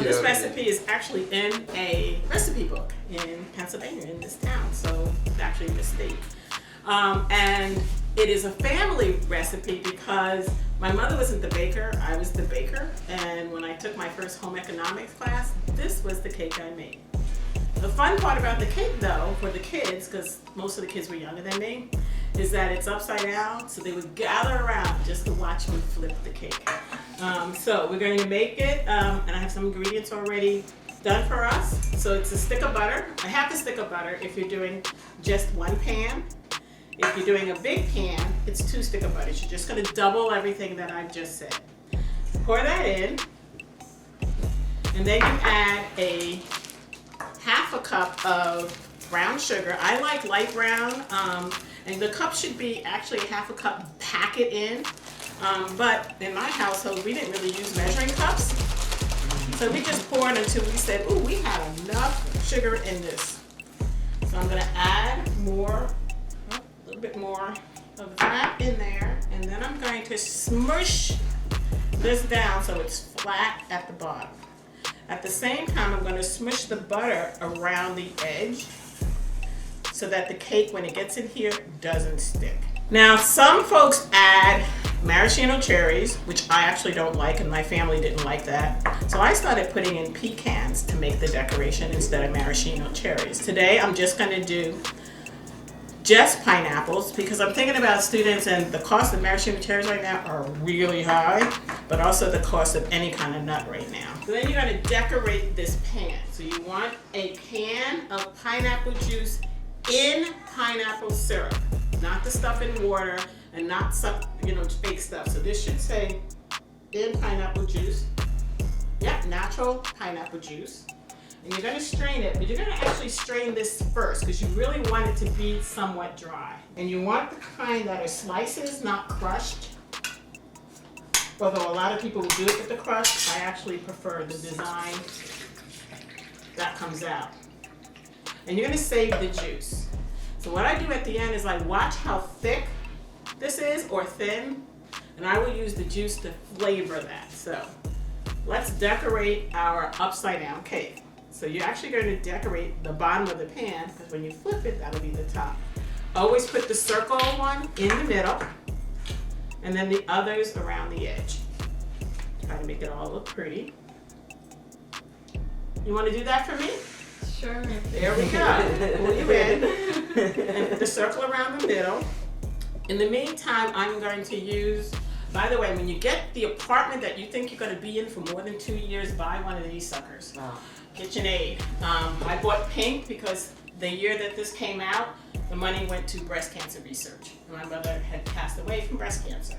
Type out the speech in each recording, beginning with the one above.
this recipe is actually in a recipe book in Pennsylvania, in this town, so it's actually in this state. And it is a family recipe because my mother wasn't the baker, I was the baker, and when I took my first home economics class, this was the cake I made. The fun part about the cake though, for the kids, because most of the kids were younger than me, is that it's upside down, so they would gather around just to watch me flip the cake. So we're going to make it, and I have some ingredients already done for us. So it's a stick of butter, a half a stick of butter if you're doing just one pan. If you're doing a big pan, it's 2 sticks of butter. You're just going to double everything that I've just said. Pour that in, and then you add a half a cup of brown sugar. I like light brown, and the cup should be actually a half a cup, pack it in. But in my household, we didn't really use measuring cups. So we just poured until we said, ooh, we have enough sugar in this. So I'm gonna add more, a little bit more of that in there. And then I'm going to smush this down so it's flat at the bottom. At the same time, I'm going to smush the butter around the edge so that the cake, when it gets in here, doesn't stick. Now, some folks add maraschino cherries, which I actually don't like, and my family didn't like that. So I started putting in pecans to make the decoration instead of maraschino cherries. Today, I'm just going to do just pineapples because I'm thinking about students, and the cost of maraschino cherries right now are really high, but also the cost of any kind of nut right now. So then you're going to decorate this pan. So you want a pan of pineapple juice in pineapple syrup, not the stuff in water and not some, fake stuff. So this should say in pineapple juice. Yep, natural pineapple juice. And you're going to strain it, but you're going to actually strain this first because you really want it to be somewhat dry. And you want the kind that are slices, not crushed. Although a lot of people will do it with the crust, I actually prefer the design that comes out. And you're going to save the juice. So what I do at the end is I watch how thick this is or thin, and I will use the juice to flavor that. So let's decorate our upside down cake. So you're actually going to decorate the bottom of the pan because when you flip it, that'll be the top. Always put the circle one in the middle and then the others around the edge. Try to make it all look pretty. You want to do that for me? Sure. There we go. Pull you in and put the circle around the middle. In the meantime, I'm going to use, by the way, when you get the apartment that you think you're going to be in for more than 2 years, buy one of these suckers. Wow. KitchenAid. I bought pink because the year that this came out, the money went to breast cancer research. My mother had passed away from breast cancer.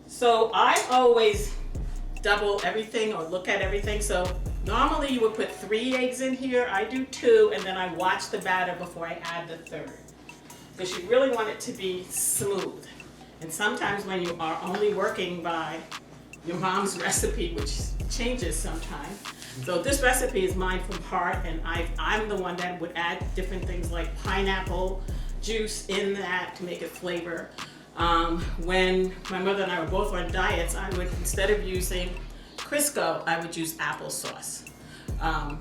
So I always double everything or look at everything. So normally you would put 3 eggs in here. I do 2, and then I watch the batter before I add the 3rd. Because you really want it to be smooth. And sometimes when you are only working by your mom's recipe, which changes sometimes. So this recipe is mine from heart, and I'm the one that would add different things like pineapple juice in that to make it flavor. When my mother and I were both on diets, I would, instead of using Crisco, I would use applesauce. And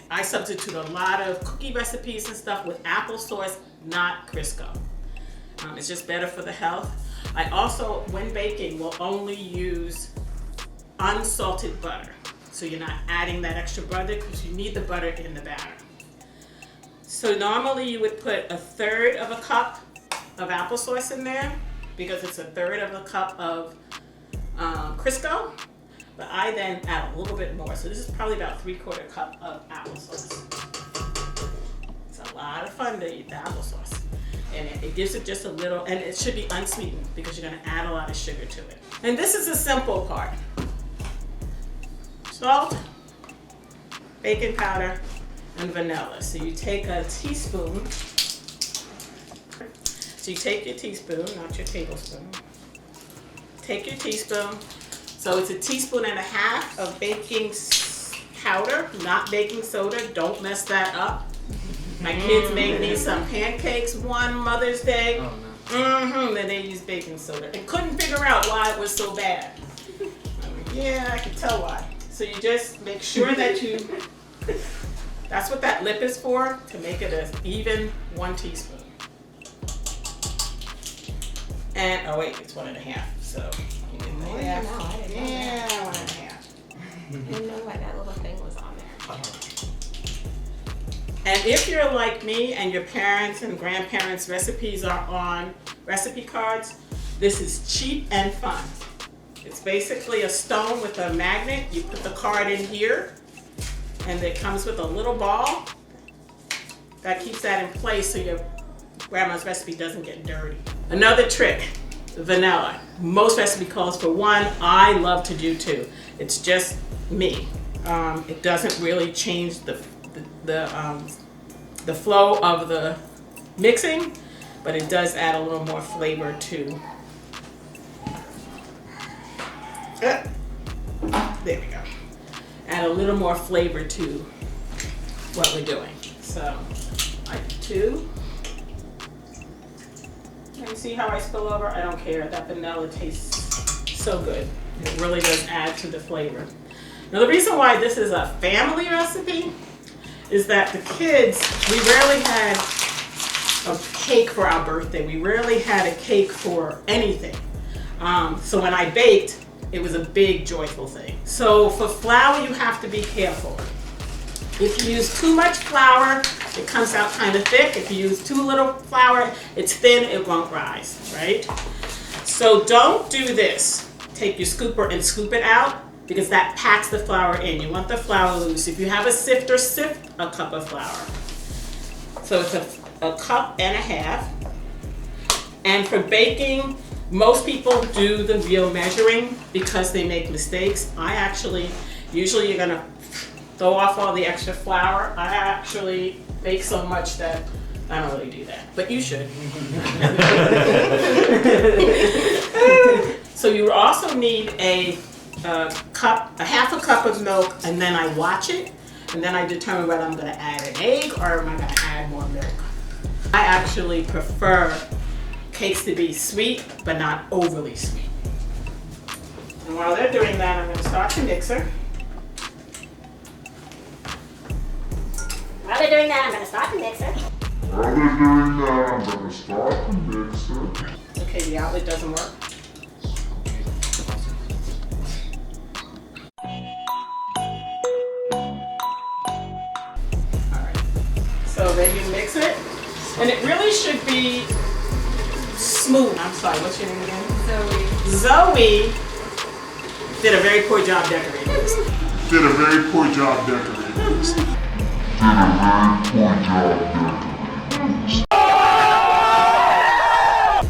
I substitute a lot of cookie recipes and stuff with applesauce, not Crisco. It's just better for the health. I also, when baking, will only use unsalted butter. So you're not adding that extra butter because you need the butter in the batter. So normally you would put 1/3 of a cup of applesauce in there because it's 1/3 of a cup of Crisco. But I then add a little bit more. So this is probably about 3/4 cup of applesauce. It's a lot of fun to eat the applesauce. And it gives it just a little, and it should be unsweetened because you're going to add a lot of sugar to it. And this is the simple part. Salt, baking powder, and vanilla. So you take a teaspoon. So you take your teaspoon, not your tablespoon. Take your teaspoon. So it's 1.5 teaspoons of baking powder, not baking soda. Don't mess that up. My kids made me some pancakes one Mother's Day. Oh, no. Then they used baking soda and couldn't figure out why it was so bad. Yeah, I could tell why. So you just make sure that that's what that lip is for, to make it an even 1 teaspoon. And, oh wait, it's 1.5, so you get the half. Yeah, 1.5. I didn't know why that little thing was on there. And if you're like me and your parents' and grandparents' recipes are on recipe cards, this is cheap and fun. It's basically a stone with a magnet. You put the card in here, and it comes with a little ball that keeps that in place so your grandma's recipe doesn't get dirty. Another trick, vanilla. Most recipe calls for 1. I love to do 2. It's just me. It doesn't really change the flow of the mixing, but it does add a little more flavor to. There we go. Add a little more flavor to what we're doing. So, like 2. And see how I spill over? I don't care. That vanilla tastes so good. It really does add to the flavor. Now the reason why this is a family recipe is that the kids, we rarely had a cake for our birthday. We rarely had a cake for anything. So when I baked, it was a big joyful thing. So for flour, you have to be careful. If you use too much flour, it comes out kind of thick. If you use too little flour, it's thin, it won't rise, right? So don't do this. Take your scooper and scoop it out, because that packs the flour in. You want the flour loose. If you have a sifter, sift a cup of flour. So it's a cup and a half. And for baking, most people do the real measuring because they make mistakes. Usually you're gonna throw off all the extra flour. I actually bake so much that I don't really do that, but you should. So you also need a half a cup of milk, and then I watch it, and then I determine whether I'm going to add an egg or am I going to add more milk. I actually prefer cakes to be sweet, but not overly sweet. And while they're doing that, I'm going to start the mixer. While they're doing that, I'm going to start the mixer. Okay, the outlet doesn't work. So then you mix it, and it really should be smooth. I'm sorry, what's your name again? Zoe did a very poor job decorating this.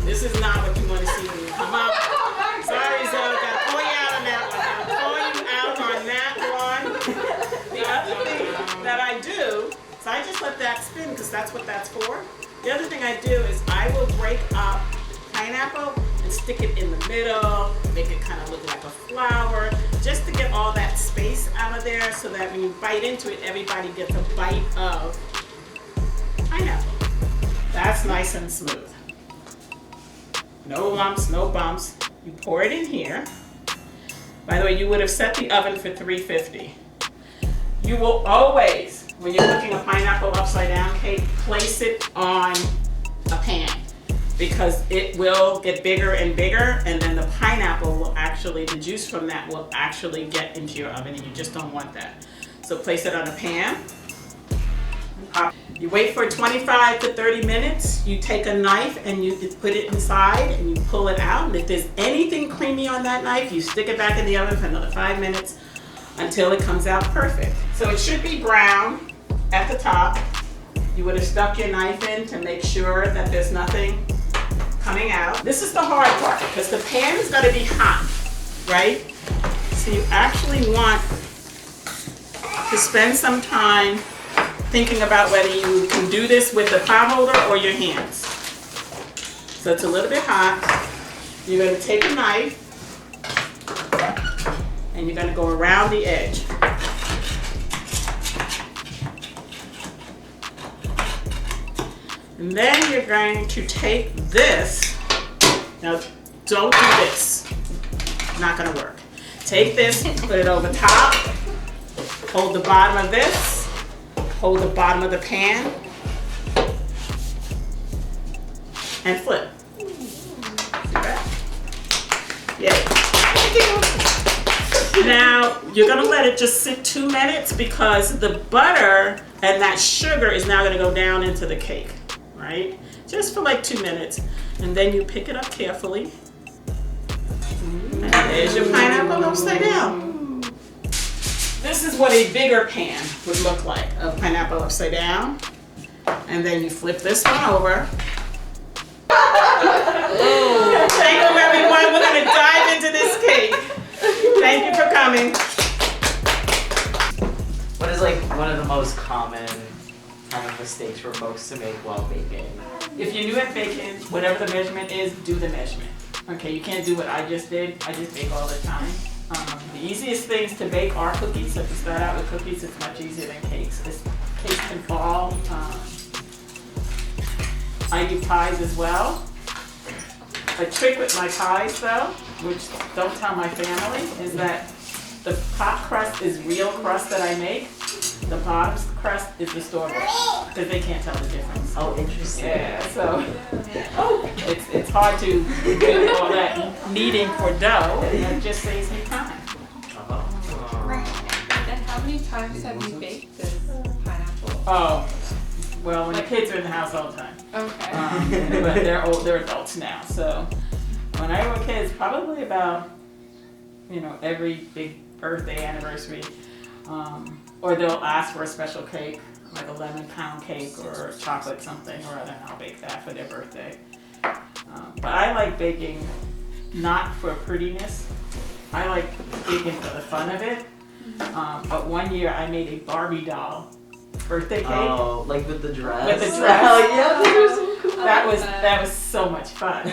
This is not what you want to see when you come up. Sorry, Zoe, gotta call you out on that one. The other thing that I do, so I just let that spin because that's what that's for. The other thing I do is I will break up pineapple and stick it in the middle, make it kind of look like a flower, just to get all that space out of there so that when you bite into it, everybody gets a bite of pineapple. That's nice and smooth. No lumps, no bumps. You pour it in here. By the way, you would have set the oven for 350. You will always, when you're cooking a pineapple upside down cake, place it on a pan because it will get bigger and bigger, and then the pineapple will actually, the juice from that will actually get into your oven, and you just don't want that. So place it on a pan. You wait for 25 to 30 minutes. You take a knife and you put it inside and you pull it out. And if there's anything creamy on that knife, you stick it back in the oven for another 5 minutes until it comes out perfect. So it should be brown at the top. You would have stuck your knife in to make sure that there's nothing coming out. This is the hard part because the pan is going to be hot, right? So you actually want to spend some time thinking about whether you can do this with the pot holder or your hands. So it's a little bit hot. You're going to take a knife and you're going to go around the edge. And then you're going to take this. Now, don't do this. Not going to work. Take this, put it over top. hold the bottom of this, hold the bottom of the pan, and flip. See that? Yeah. Now, you're gonna let it just sit 2 minutes because the butter and that sugar is now gonna go down into the cake, right? Just for like 2 minutes. And then you pick it up carefully. And there's your pineapple upside down. This is what a bigger pan would look like, of pineapple upside down. And then you flip this one over. Thank you, everyone. We're gonna dive into this cake. Thank you for coming. What is like one of the most common kind of mistakes for folks to make while baking? If you're new at baking, whatever the measurement is, do the measurement. Okay, you can't do what I just did. I just bake all the time. The easiest things to bake are cookies. So if you start out with cookies, it's much easier than cakes. Cakes can fall. I do pies as well. A trick with my pies though, which don't tell my family, is that the top crust is real crust that I make. The bottom crust is the store-bought, because they can't tell the difference. Oh, interesting. Yeah, so it's hard to do all that kneading for dough, and it just saves me time. And how many times have you baked this pineapple? Oh, well, when the kids are in the house all the time. Okay. But they're adults now, so when I were kids, probably about, every big birthday, anniversary, or they'll ask for a special cake, like a lemon pound cake or chocolate something or other, and I'll bake that for their birthday. But I like baking not for prettiness. I like baking for the fun of it. But one year I made a Barbie doll birthday cake. Oh, like with the dress? With the dress. Oh, yeah, those are so cool. That was so much fun.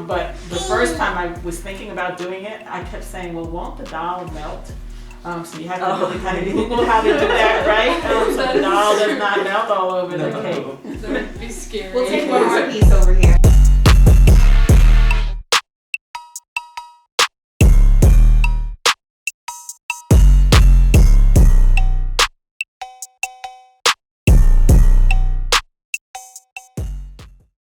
But the first time I was thinking about doing it, I kept saying, well, won't the doll melt? So you have to really kind of Google how to do that, right? So the doll does not melt all over the cake. That would be scary. We'll take one more piece over here.